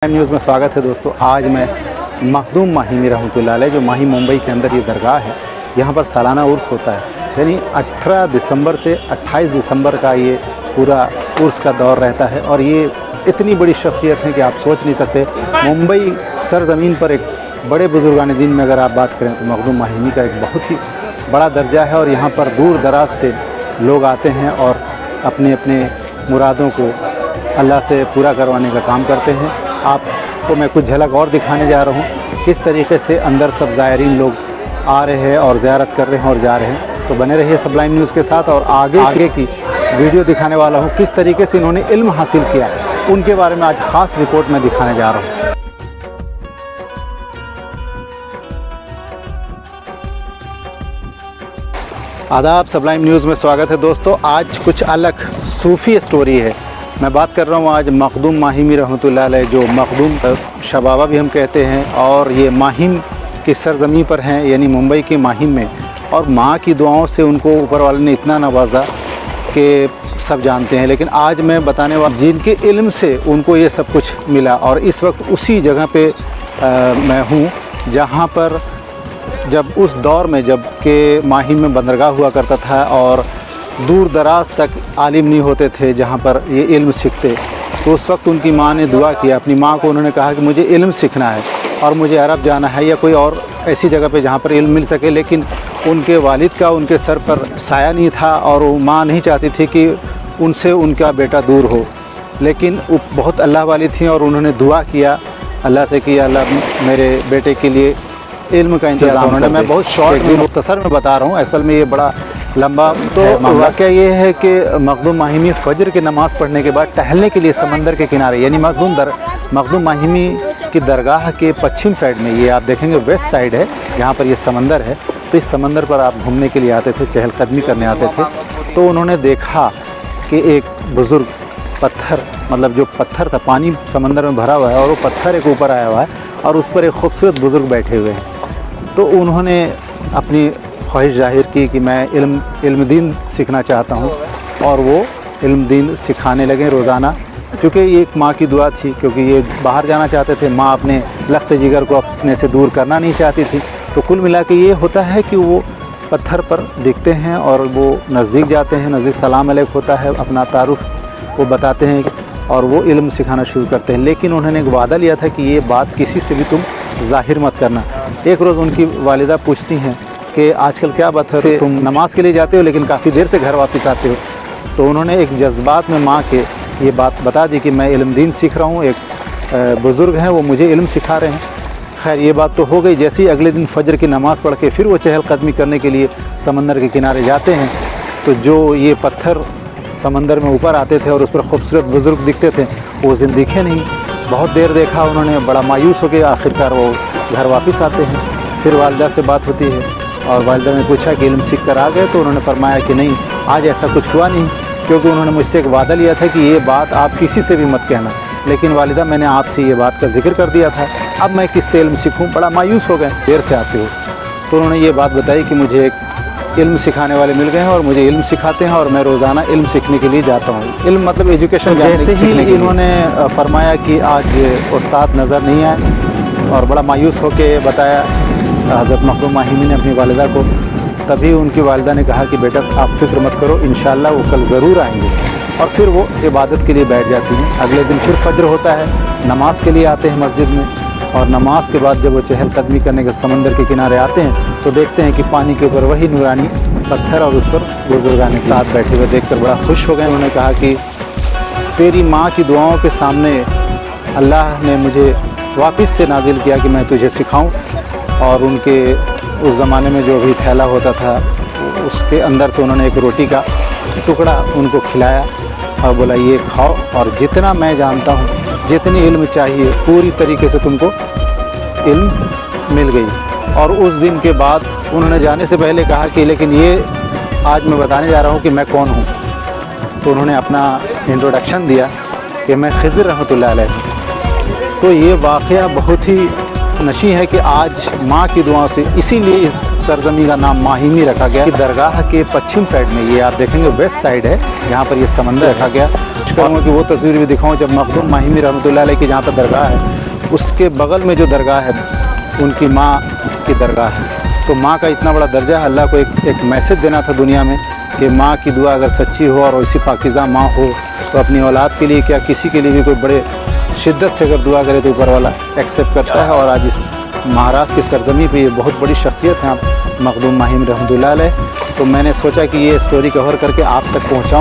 News में स्वागत है दोस्तों। आज मैं मखदूम माहिमी रहमतुल्लाह अलैह, जो माही मुंबई के अंदर ये दरगाह है, यहाँ पर सालाना उर्स होता है। यानी 18 दिसंबर से 28 दिसंबर का ये पूरा उर्स का दौर रहता है। और ये इतनी बड़ी शख्सियत है कि आप सोच नहीं सकते। मुंबई सरज़मीन पर एक बड़े बुजुर्गान दीन में अगर आप बात करें तो मखदूम माहिमी का एक बहुत ही बड़ा दर्जा है। और यहाँ पर दूर दराज से लोग आते हैं और अपने अपने मुरादों को अल्लाह से पूरा करवाने का काम करते हैं। आपको मैं कुछ झलक और दिखाने जा रहा हूँ किस तरीके से अंदर सब ज़ायरीन लोग आ रहे हैं और ज़ियारत कर रहे हैं और जा रहे हैं। तो बने रहिए सबलाइन न्यूज़ के साथ। और आगे की वीडियो दिखाने वाला हूँ किस तरीके से इन्होंने इल्म हासिल किया, उनके बारे में आज ख़ास रिपोर्ट में दिखाने जा रहा हूँ। आदाब, सबलाइन न्यूज़ में स्वागत है दोस्तों। आज कुछ अलग सूफ़ी स्टोरी है। मैं बात कर रहा हूँ आज मखदूम माहिमी रहमतुल्लाह अलैह, जो मखदूम शबाबा भी हम कहते हैं। और ये माहिम की सरज़मीं पर हैं, यानी मुंबई की माहिम में। और माँ की दुआओं से उनको ऊपर वाले ने इतना नवाजा कि सब जानते हैं। लेकिन आज मैं बताने वाला जिनके इल्म से उनको ये सब कुछ मिला। और इस वक्त उसी जगह पे मैं हूँ जहाँ पर जब उस दौर में जब के माहिम में बंदरगाह हुआ करता था और दूर दराज तक आलिम नहीं होते थे जहाँ पर ये इल्म सीखते, तो उस वक्त उनकी माँ ने दुआ किया। अपनी माँ को उन्होंने कहा कि मुझे इल्म सीखना है और मुझे अरब जाना है या कोई और ऐसी जगह पे जहाँ पर इल्म मिल सके। लेकिन उनके वालिद का उनके सर पर साया नहीं था और वो माँ नहीं चाहती थी कि उनसे उनका बेटा दूर हो। लेकिन वो बहुत अल्लाह वाली थी और उन्होंने दुआ किया अल्लाह से कि अल्लाह मेरे बेटे के लिए इल्म का इंतज़ाम उन्होंने। मैं बहुत शॉर्ट में मुख्तसर में बता रहा हूँ, असल में ये बड़ा लंबा। तो वाक़या ये है कि मखदूम माहिमी फ़जर की नमाज़ पढ़ने के बाद टहलने के लिए समंदर के किनारे, यानी मखदूम माहिमी की दरगाह के पश्चिम साइड में, ये आप देखेंगे वेस्ट साइड है, यहाँ पर ये समंदर है। तो इस समंदर पर आप घूमने के लिए आते थे, चहलकदमी करने आते थे। तो उन्होंने देखा कि एक बुज़ुर्ग पत्थर, मतलब जो पत्थर था, पानी समंदर में भरा हुआ है और वो पत्थर एक ऊपर आया हुआ है और उस पर एक खूबसूरत बुज़ुर्ग बैठे हुए हैं। तो उन्होंने अपनी ख्वाहिश ज़ाहिर की कि मैं इल्म दीन सीखना चाहता हूँ। और वो इल्म दीन सिखाने लगे रोज़ाना, चूँकि ये एक माँ की दुआ थी, क्योंकि ये बाहर जाना चाहते थे। माँ अपने लख्त जिगर को अपने से दूर करना नहीं चाहती थी। तो कुल मिला के ये होता है कि वो पत्थर पर दिखते हैं और वो नज़दीक जाते हैं, नज़दीक सलाम अलैक होता है, अपना तारुफ वो बताते हैं और वो इल्म सिखाना शुरू करते हैं। लेकिन उन्होंने एक वादा लिया था कि ये बात किसी से भी तुम ज़ाहिर मत करना। एक रोज़ उनकी वालिदा पूछती हैं कि आजकल क्या बात है, तुम नमाज के लिए जाते हो लेकिन काफ़ी देर से घर वापस आते हो। तो उन्होंने एक जज्बात में माँ के ये बात बता दी कि मैं इल्म दीन सीख रहा हूँ, एक बुज़ुर्ग हैं वो मुझे इल्म सिखा रहे हैं। खैर ये बात तो हो गई। जैसे ही अगले दिन फ़जर की नमाज़ पढ़ के फिर वो चहलकदमी करने के लिए समंदर के किनारे जाते हैं, तो जो ये पत्थर समंदर में ऊपर आते थे और उस पर खूबसूरत बुज़ुर्ग दिखते थे, वो दिन दिखे नहीं। बहुत देर देखा उन्होंने, बड़ा मायूस हो के आखिरकार वो घर वापस आते हैं। फिर वालिदा से बात होती है और वालिदा ने पूछा कि इल्म सीख कर आ गए? तो उन्होंने फरमाया कि नहीं, आज ऐसा कुछ हुआ नहीं, क्योंकि उन्होंने मुझसे एक वादा लिया था कि ये बात आप किसी से भी मत कहना। लेकिन वालिदा, मैंने आपसे ये बात का जिक्र कर दिया था, अब मैं किससे इल्म सीखूँ? बड़ा मायूस हो गए, देर से आते हो। तो उन्होंने ये बात बताई कि मुझे एक इल्म सिखाने वाले मिल गए हैं और मुझे इल्म सिखाते हैं और मैं रोज़ाना इल्म सीखने के लिए जाता हूँ। इल्म मतलब एजुकेशन। जैसे ही इन्होंने फरमाया कि आज उस्ताद नज़र नहीं आए और बड़ा मायूस होकर बताया हज़रत मखदूम माहिमी ने अपनी वालिदा को, तभी उनकी वालिदा ने कहा कि बेटा आप फ़िक्र मत करो, इंशाअल्लाह वो कल ज़रूर आएंगे। और फिर वो इबादत के लिए बैठ जाती हैं। अगले दिन फिर फ़जर होता है, नमाज के लिए आते हैं मस्जिद में। और नमाज के बाद जब वो चहलकदमी करने के समंदर के किनारे आते हैं तो देखते हैं कि पानी के ऊपर वही नूरानी पत्थर और उस पर बुजुर्गान साथ बैठे हुए देखकर बड़ा खुश हो गए। उन्होंने कहा कि तेरी माँ की दुआओं के सामने अल्लाह ने मुझे वापस से नाजिल किया कि मैं तुझे सिखाऊं। और उनके उस ज़माने में जो भी थैला होता था उसके अंदर से उन्होंने एक रोटी का टुकड़ा उनको खिलाया और बोला ये खाओ, और जितना मैं जानता हूँ, जितनी इल्म चाहिए पूरी तरीके से तुमको इल्म मिल गई। और उस दिन के बाद उन्होंने जाने से पहले कहा कि लेकिन ये आज मैं बताने जा रहा हूँ कि मैं कौन हूँ। तो उन्होंने अपना इंट्रोडक्शन दिया कि मैं खिज़र रहमतुल्लाह अलैह। तो ये वाक़या बहुत ही नशी है कि आज माँ की दुआओं से, इसीलिए इस सरजमी का नाम माहिमी रखा गया। दरगाह के पश्चिम साइड में, ये आप देखेंगे वेस्ट साइड है, यहाँ पर ये समंदर रखा गया। करूँगा कि वो तस्वीर भी दिखाऊँ जब मखदूम माहिमी रहमतुल्लाह अलैह की जहाँ पर दरगाह है, उसके बगल में जो दरगाह है उनकी माँ की दरगाह है। तो माँ का इतना बड़ा दर्जा है, अल्लाह को एक मैसेज देना था दुनिया में कि माँ की दुआ अगर सच्ची हो और वैसी पाकीज़ा माँ हो तो अपनी औलाद के लिए क्या किसी के लिए भी कोई बड़े शिद्दत से अगर दुआ करे तो ऊपर वाला एक्सेप्ट करता है। और आज इस महाराष्ट्र की सरजमी पे ये बहुत बड़ी शख्सियत है मखदूम माहिमी रहमतुल्लाह अलैह। तो मैंने सोचा कि ये स्टोरी कवर करके आप तक पहुँचाऊँ।